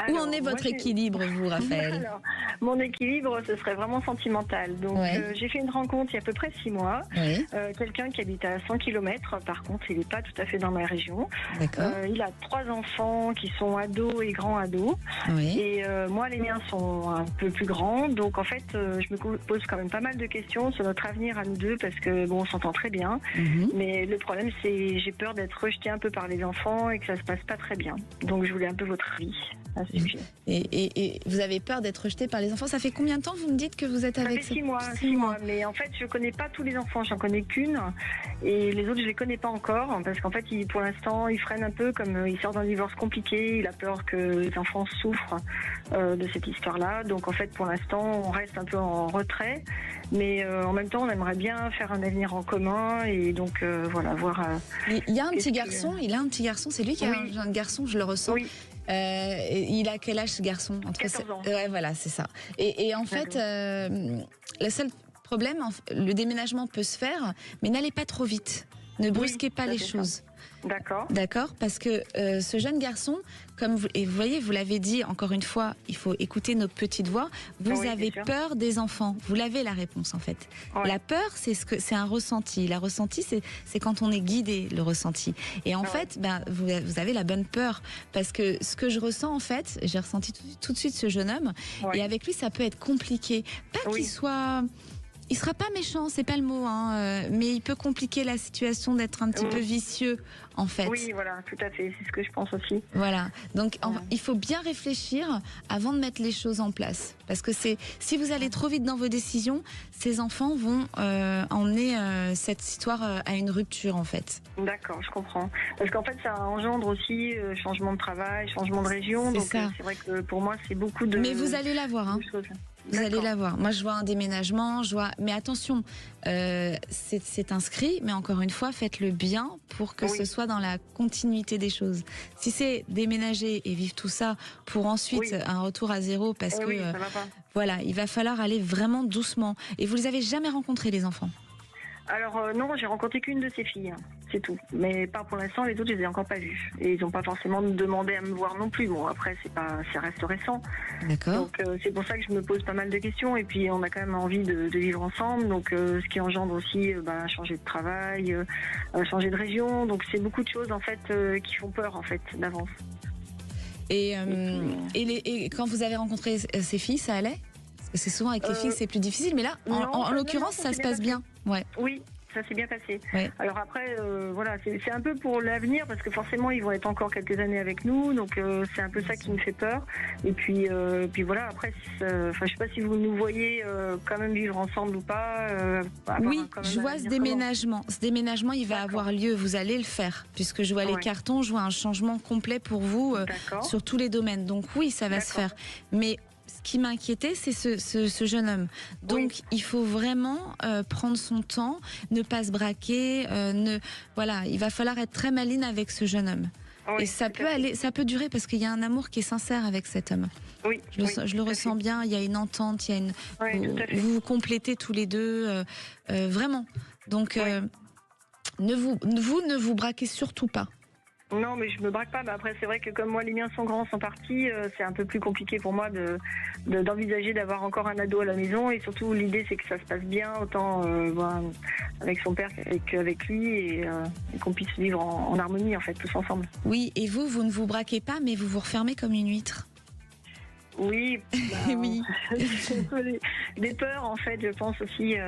Où en est votre équilibre, vous, Raphaël ? Alors, mon équilibre, ce serait vraiment sentimental. Donc, j'ai fait une rencontre il y a à peu près 6 mois. Oui. Quelqu'un qui habite à 100 km. Par contre, il n'est pas tout à fait dans ma région. D'accord. Il a 3 enfants qui sont ados et grands ados. Oui. Et moi, les miens sont un peu plus grands. Donc, en fait, je me pose quand même pas mal de questions sur notre avenir à nous deux parce que, bon, on s'entend très bien. Mais le problème, c'est j'ai peur d'être rejetée un peu par les enfants et que ça se passe pas très bien. Donc je voulais un peu votre avis à ce sujet. Et vous avez peur d'être rejeté par les enfants. Ça fait combien de temps vous me dites que vous êtes avec Ça fait 6 mois. Mais en fait, je connais pas tous les enfants. J'en connais qu'une. Et les autres, je les connais pas encore. Parce qu'en fait, pour l'instant, il freine un peu. Comme il sort d'un divorce compliqué. Il a peur que les enfants souffrent de cette histoire-là. Donc en fait, pour l'instant, on reste un peu en retrait. Mais en même temps, on aimerait bien faire un avenir en commun. Et donc, voilà, voir... il y a un petit garçon. Il a un petit garçon. C'est lui qui a un garçon, je le ressens. Oui. Il a quel âge ce garçon ? 14 ans. Ouais, voilà, c'est ça. Et en fait, le seul problème, le déménagement peut se faire, mais n'allez pas trop vite. Ne brusquez pas les choses. D'accord. D'accord, parce que ce jeune garçon, et vous voyez, vous l'avez dit encore une fois, il faut écouter nos petites voix. Vous avez peur des enfants. Vous l'avez la réponse en fait. Ouais. La peur, c'est un ressenti. La ressenti, c'est quand on est guidé, le ressenti. Et en fait, vous avez la bonne peur, parce que ce que je ressens en fait, j'ai ressenti tout de suite ce jeune homme, et avec lui, ça peut être compliqué. Pas qu'il soit... Il sera pas méchant, c'est pas le mot, mais il peut compliquer la situation d'être un petit peu vicieux, en fait. Oui, voilà, tout à fait, c'est ce que je pense aussi. Voilà, donc il faut bien réfléchir avant de mettre les choses en place. Parce que si vous allez trop vite dans vos décisions, ces enfants vont emmener cette histoire à une rupture, en fait. D'accord, je comprends. Parce qu'en fait, ça engendre aussi changement de travail, changement de région. Donc c'est vrai que pour moi, c'est beaucoup de... Mais vous allez l'avoir, hein. Vous allez la voir. Moi, je vois un déménagement, mais attention, c'est inscrit, mais encore une fois, faites-le bien pour que ce soit dans la continuité des choses. Si c'est déménager et vivre tout ça pour ensuite un retour à zéro, parce que ça va pas. Voilà, il va falloir aller vraiment doucement. Et vous les avez jamais rencontrés, les enfants ? Alors non, j'ai rencontré qu'une de ses filles, c'est tout. Mais pas pour l'instant, les autres, je les ai encore pas vues. Et ils n'ont pas forcément demandé à me voir non plus. Bon, après, ça reste récent. D'accord. Donc c'est pour ça que je me pose pas mal de questions. Et puis on a quand même envie de vivre ensemble. Donc ce qui engendre aussi changer de travail, changer de région. Donc c'est beaucoup de choses en fait qui font peur en fait d'avance. Et quand vous avez rencontré ces filles, ça allait ? Parce que c'est souvent avec les filles, c'est plus difficile. Mais là, en l'occurrence, ça se passe bien. Ouais. Oui, ça s'est bien passé. Ouais. Alors après, voilà, c'est un peu pour l'avenir parce que forcément, ils vont être encore quelques années avec nous, donc c'est un peu ça qui me fait peur. Et puis voilà, après, je sais pas si vous nous voyez quand même vivre ensemble ou pas. Oui, je vois ce déménagement. Ce déménagement, il va avoir lieu. Vous allez le faire, puisque je vois les cartons, je vois un changement complet pour vous sur tous les domaines. Donc oui, ça va se faire. Mais ce qui m'inquiétait, c'est ce jeune homme. Donc, il faut vraiment prendre son temps, ne pas se braquer. Voilà, il va falloir être très maligne avec ce jeune homme. Et ça peut durer parce qu'il y a un amour qui est sincère avec cet homme. Oui, je le ressens bien. Il y a une entente, il y a vous vous complétez tous les deux, vraiment. Donc, ne vous braquez surtout pas. Non, mais je me braque pas. Mais après, c'est vrai que comme moi, les miens sont grands, sont partis, c'est un peu plus compliqué pour moi d'envisager d'avoir encore un ado à la maison. Et surtout, l'idée, c'est que ça se passe bien, autant avec son père qu'avec lui, et qu'on puisse vivre en harmonie, en fait, tous ensemble. Oui, et vous ne vous braquez pas, mais vous vous refermez comme une huître. Oui, oui. C'est un peu des peurs, en fait, je pense aussi qu'il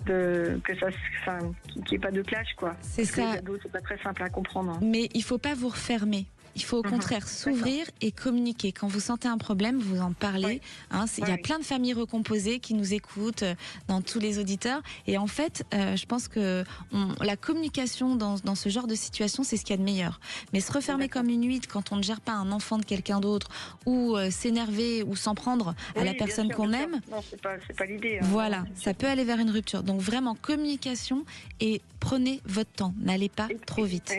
n'y ait pas de clash, quoi. C'est ça. Les ados, c'est pas très simple à comprendre. Mais il faut pas vous refermer. Il faut au contraire s'ouvrir et communiquer. Quand vous sentez un problème, vous en parlez. Il y a plein de familles recomposées qui nous écoutent, dans tous les auditeurs. Et en fait, je pense que la communication dans ce genre de situation, c'est ce qu'il y a de meilleur. Mais se refermer comme une huître quand on ne gère pas un enfant de quelqu'un d'autre, ou s'énerver ou s'en prendre à la personne qu'on aime. Non, c'est pas l'idée. Voilà, ça peut aller vers une rupture. Donc vraiment, communication, et prenez votre temps. N'allez pas trop vite.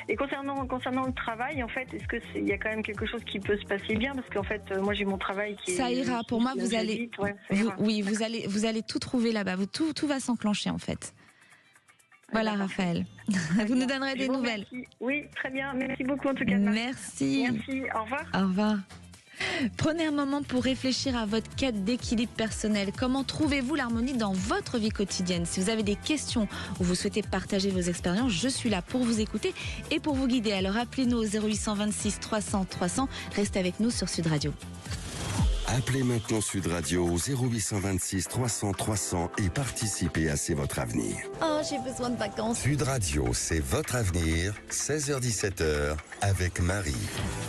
Et concernant le travail, en fait, est-ce que il y a quand même quelque chose qui peut se passer bien, parce qu'en fait, moi j'ai mon travail qui ça ira. Pour moi, vous allez, vous allez tout trouver là-bas. Tout va s'enclencher en fait. Voilà, Raphaël. Vous nous donnerez des nouvelles. Oui, très bien. Merci beaucoup en tout cas. Merci. Merci. Au revoir. Au revoir. Prenez un moment pour réfléchir à votre quête d'équilibre personnel. Comment trouvez-vous l'harmonie dans votre vie quotidienne? Si vous avez des questions ou vous souhaitez partager vos expériences, je suis là pour vous écouter et pour vous guider. Alors appelez-nous au 0826 300 300. Restez avec nous sur Sud Radio. Appelez maintenant Sud Radio au 0826 300 300 et participez à C'est votre avenir. Oh, j'ai besoin de vacances. Sud Radio, c'est votre avenir, 16h-17h, avec Marie.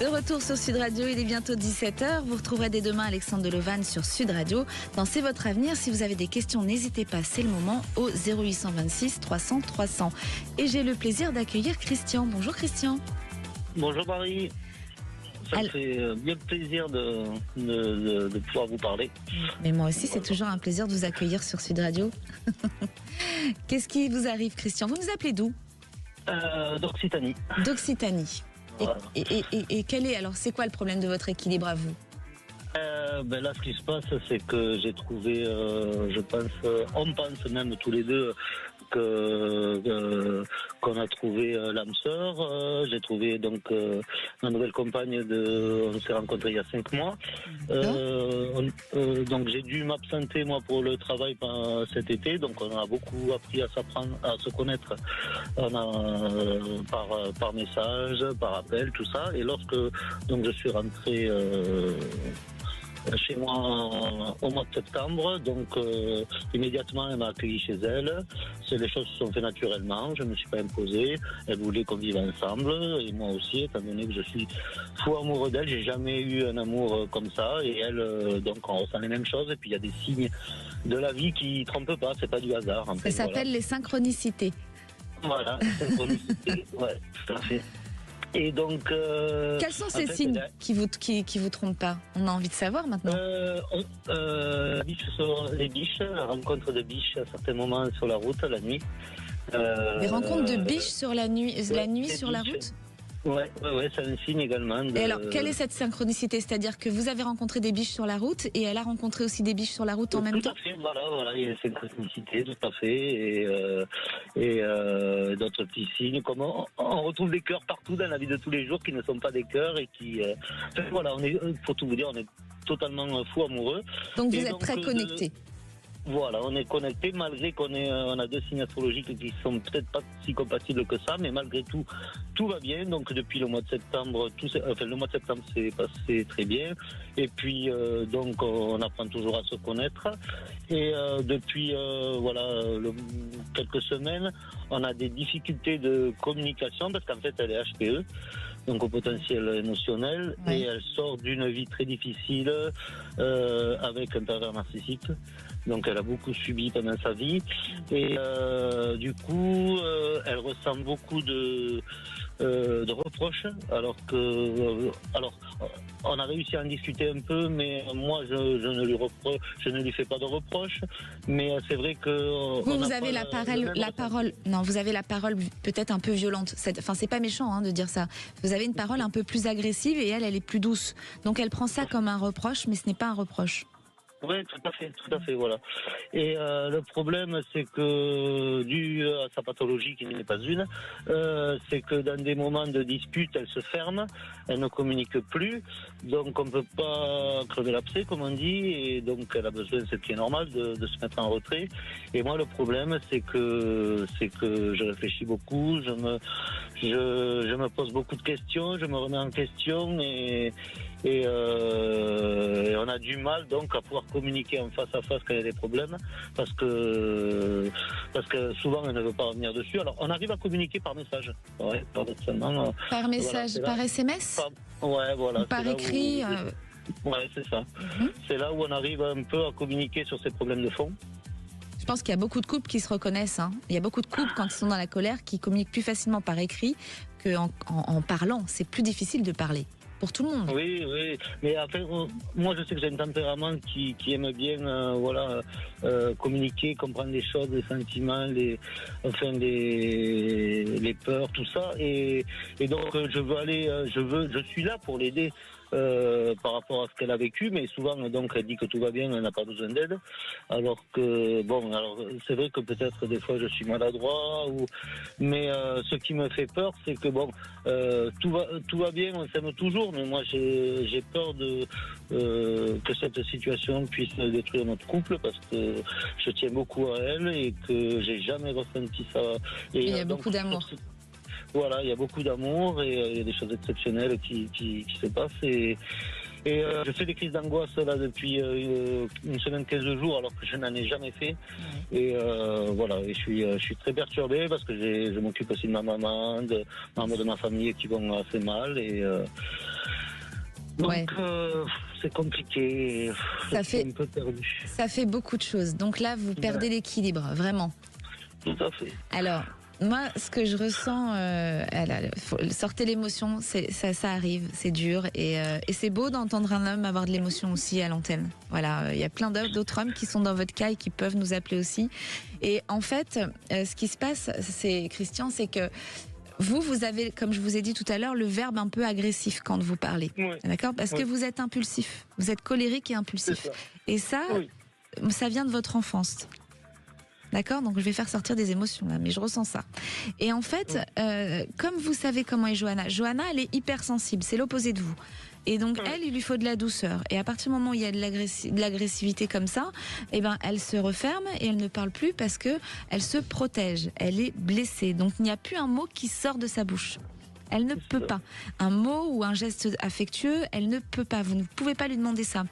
De retour sur Sud Radio, il est bientôt 17h. Vous retrouverez dès demain Alexandre Delovan sur Sud Radio. Dans C'est votre avenir, si vous avez des questions, n'hésitez pas, c'est le moment, au 0826 300 300. Et j'ai le plaisir d'accueillir Christian. Bonjour Christian. Bonjour Marie. Ça me fait bien plaisir de pouvoir vous parler. Mais moi aussi, c'est toujours un plaisir de vous accueillir sur Sud Radio. Qu'est-ce qui vous arrive, Christian? Vous nous appelez d'où? D'Occitanie. D'Occitanie. Voilà. Et quel est, alors, c'est quoi le problème de votre équilibre à vous? Là, ce qui se passe, c'est que j'ai trouvé, on pense même tous les deux qu'on a trouvé l'âme sœur. J'ai trouvé donc ma nouvelle compagne on s'est rencontrés il y a 5 mois. Donc j'ai dû m'absenter moi pour le travail cet été. Donc on a beaucoup appris à se connaître. On a par message, par appel, tout ça. Et lorsque donc je suis rentré chez moi au mois de septembre, donc immédiatement elle m'a accueilli chez elle. Les choses se sont faites naturellement, je ne me suis pas imposé. Elle voulait qu'on vive ensemble et moi aussi, étant donné que je suis fou amoureux d'elle, j'ai jamais eu un amour comme ça, et elle, donc on ressent les mêmes choses, et puis il y a des signes de la vie qui trompent pas, c'est pas du hasard. Ça s'appelle les synchronicités. Voilà, les synchronicités, ouais, tout à fait. Et donc, quels sont ces signes qui vous trompent pas? On a envie de savoir maintenant. Les biches, la rencontre de biches à certains moments sur la route, la nuit. Les rencontres de biches sur la nuit sur la route? Ouais, c'est un signe également. Et alors, quelle est cette synchronicité? C'est-à-dire que vous avez rencontré des biches sur la route et elle a rencontré aussi des biches sur la route en même temps? Tout à fait, voilà, il y a une synchronicité, tout à fait, et d'autres petits signes, comme on retrouve des cœurs partout dans la vie de tous les jours qui ne sont pas des cœurs et qui, voilà, pour tout vous dire, on est totalement fou amoureux. Donc vous êtes très connectés. Voilà, on est connectés malgré on a deux signes astrologiques qui sont peut-être pas si compatibles que ça, mais malgré tout, tout va bien. Donc depuis le mois de septembre, le mois de septembre s'est passé très bien. Et puis donc on apprend toujours à se connaître. Et depuis quelques semaines, on a des difficultés de communication parce qu'en fait elle est HPE. donc au potentiel émotionnel, et elle sort d'une vie très difficile avec un pervers narcissique. Donc elle a beaucoup subi pendant sa vie, et du coup elle ressent beaucoup de reproches, alors on a réussi à en discuter un peu, mais moi je ne lui fais pas de reproches, mais c'est vrai que vous avez la parole. Non, vous avez la parole peut-être un peu violente. Enfin, c'est pas méchant hein, de dire ça. Vous avez une parole un peu plus agressive et elle est plus douce. Donc elle prend ça comme un reproche, mais ce n'est pas un reproche. Oui, tout à fait, voilà. Et le problème, c'est que, dû à sa pathologie, qui n'est pas une, c'est que dans des moments de dispute, elle se ferme, elle ne communique plus, donc on ne peut pas crever l'abcès, comme on dit, et donc elle a besoin, c'est ce qui est normal, de se mettre en retrait. Et moi, le problème, c'est que je réfléchis beaucoup, je me pose beaucoup de questions, je me remets en question, et on a du mal donc à pouvoir communiquer en face à face quand il y a des problèmes, parce que souvent elle ne veut pas revenir dessus. Alors on arrive à communiquer par message, par message, voilà, par SMS, voilà, ou par écrit. Ouais, c'est ça. C'est là où on arrive un peu à communiquer sur ces problèmes de fond. Je pense qu'il y a beaucoup de couples qui se reconnaissent. Hein. Il y a beaucoup de couples, quand ils sont dans la colère, qui communiquent plus facilement par écrit qu'en parlant. C'est plus difficile de parler. Pour tout le monde. Oui, mais après, moi je sais que j'ai un tempérament qui aime bien communiquer, comprendre les choses, les sentiments, les peurs, tout ça, et donc je suis là pour l'aider. Par rapport à ce qu'elle a vécu, mais souvent donc elle dit que tout va bien, elle n'a pas besoin d'aide, alors que c'est vrai que peut-être des fois je suis maladroit, mais ce qui me fait peur, c'est que tout va bien, on s'aime toujours, mais moi j'ai peur que cette situation puisse détruire notre couple, parce que je tiens beaucoup à elle et que j'ai jamais ressenti ça. Et il y a beaucoup d'amour. Voilà, il y a beaucoup d'amour et il y a des choses exceptionnelles qui se passent, et je fais des crises d'angoisse là depuis une semaine, 15 jours, alors que je n'en ai jamais fait. Et voilà, et je suis très perturbé parce que je m'occupe aussi de ma maman, de membres de ma famille qui vont assez mal, et donc c'est compliqué. Ça fait un peu perdu. Ça fait beaucoup de choses. Donc là, vous perdez l'équilibre, vraiment. Tout à fait. Alors. Moi, ce que je ressens, sortez l'émotion, ça arrive, c'est dur, et c'est beau d'entendre un homme avoir de l'émotion aussi à l'antenne. Voilà, il y a plein d'autres hommes qui sont dans votre cas et qui peuvent nous appeler aussi. Et en fait, ce qui se passe, Christian, c'est que vous avez, comme je vous ai dit tout à l'heure, le verbe un peu agressif quand vous parlez. D'accord ? Parce que vous êtes impulsif, vous êtes colérique et impulsif. Et ça vient de votre enfance. D'accord ? Donc je vais faire sortir des émotions là, mais je ressens ça. Et en fait, comme vous savez comment est Johanna, elle est hypersensible, c'est l'opposé de vous. Et donc il lui faut de la douceur. Et à partir du moment où il y a de l'agressivité comme ça, elle se referme et elle ne parle plus parce que elle se protège. Elle est blessée. Donc il n'y a plus un mot qui sort de sa bouche. Elle ne peut pas. Un mot ou un geste affectueux, elle ne peut pas. Vous ne pouvez pas lui demander ça.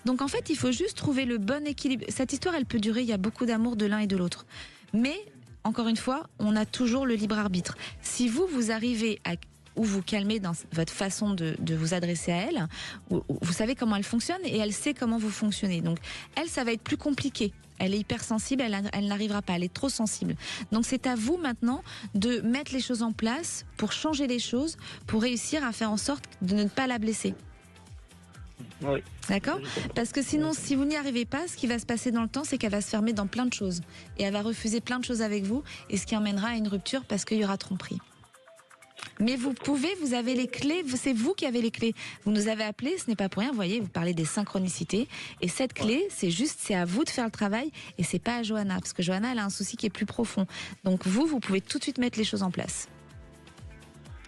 Donc en fait, il faut juste trouver le bon équilibre. Cette histoire, elle peut durer, il y a beaucoup d'amour de l'un et de l'autre. Mais, encore une fois, on a toujours le libre arbitre. Si vous arrivez à vous calmer dans votre façon de vous adresser à elle, vous savez comment elle fonctionne et elle sait comment vous fonctionnez. Donc elle, ça va être plus compliqué. Elle est hypersensible, elle n'arrivera pas, elle est trop sensible. Donc c'est à vous maintenant de mettre les choses en place pour changer les choses, pour réussir à faire en sorte de ne pas la blesser. Oui. D'accord ? Parce que sinon, si vous n'y arrivez pas, ce qui va se passer dans le temps, c'est qu'elle va se fermer dans plein de choses. Et elle va refuser plein de choses avec vous, et ce qui emmènera à une rupture parce qu'il y aura tromperie. Mais vous avez les clés, c'est vous qui avez les clés. Vous nous avez appelés, ce n'est pas pour rien, vous voyez, vous parlez des synchronicités. Et cette clé, c'est à vous de faire le travail, et c'est pas à Johanna, parce que Johanna, elle a un souci qui est plus profond. Donc vous pouvez tout de suite mettre les choses en place.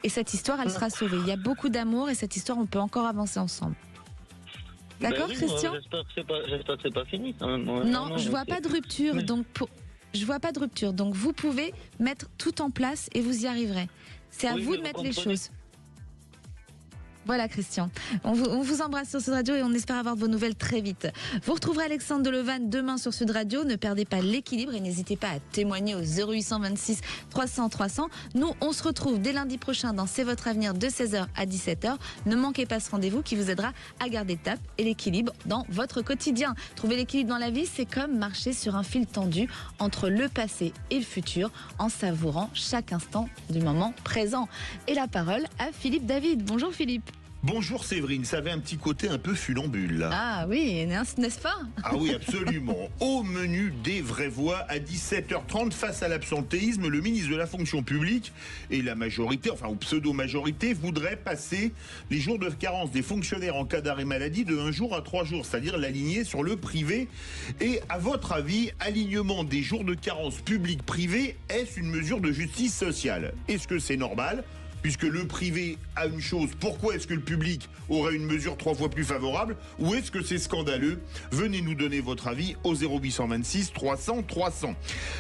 Et cette histoire, elle sera sauvée. Il y a beaucoup d'amour, et cette histoire, on peut encore avancer ensemble. D'accord, Christian ? J'espère que c'est pas fini. Non, je vois pas de rupture. Je vois pas de rupture. Donc vous pouvez mettre tout en place et vous y arriverez. C'est à vous de mettre les choses. Voilà Christian, on vous embrasse sur Sud Radio et on espère avoir de vos nouvelles très vite. Vous retrouverez Alexandre Delevanne demain sur Sud Radio. Ne perdez pas l'équilibre et n'hésitez pas à témoigner au 0826 300 300. Nous, on se retrouve dès lundi prochain dans C'est votre avenir de 16h à 17h. Ne manquez pas ce rendez-vous qui vous aidera à garder le cap et l'équilibre dans votre quotidien. Trouver l'équilibre dans la vie, c'est comme marcher sur un fil tendu entre le passé et le futur en savourant chaque instant du moment présent. Et la parole à Philippe David. Bonjour Philippe. Bonjour Séverine, ça avait un petit côté un peu funambule là. Ah oui, n'est-ce pas? Ah oui, absolument. Au menu des vraies voix, à 17h30, face à l'absentéisme, le ministre de la fonction publique et la majorité, enfin ou pseudo-majorité, voudraient passer les jours de carence des fonctionnaires en cas d'arrêt maladie de 1 jour à 3 jours, c'est-à-dire l'aligner sur le privé. Et à votre avis, alignement des jours de carence public-privé, est-ce une mesure de justice sociale? Est-ce que c'est normal ? Puisque le privé a une chose, pourquoi est-ce que le public aurait une mesure 3 fois plus favorable? Ou est-ce que c'est scandaleux? Venez nous donner votre avis au 0826 300 300.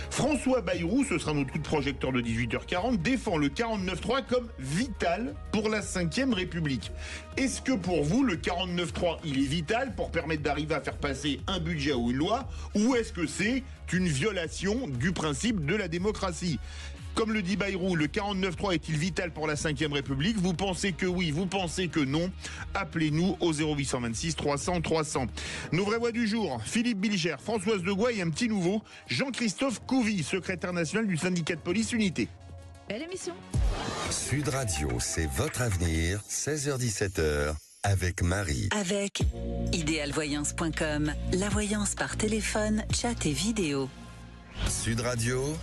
François Bayrou, ce sera notre coup de projecteur de 18h40, défend le 49.3 comme vital pour la 5e République. Est-ce que pour vous, le 49.3, il est vital pour permettre d'arriver à faire passer un budget ou une loi? Ou est-ce que c'est une violation du principe de la démocratie? Comme le dit Bayrou, le 49.3 est-il vital pour la 5e République? Vous pensez que oui, vous pensez que non? Appelez-nous au 0826 300 300. Nos vraies voix du jour, Philippe Bilger, Françoise Degois et un petit nouveau, Jean-Christophe Couvi, secrétaire national du syndicat de police Unité. Belle émission. Sud Radio, c'est votre avenir, 16h-17h, avec Marie. Avec idealvoyance.com, la voyance par téléphone, chat et vidéo. Sud Radio,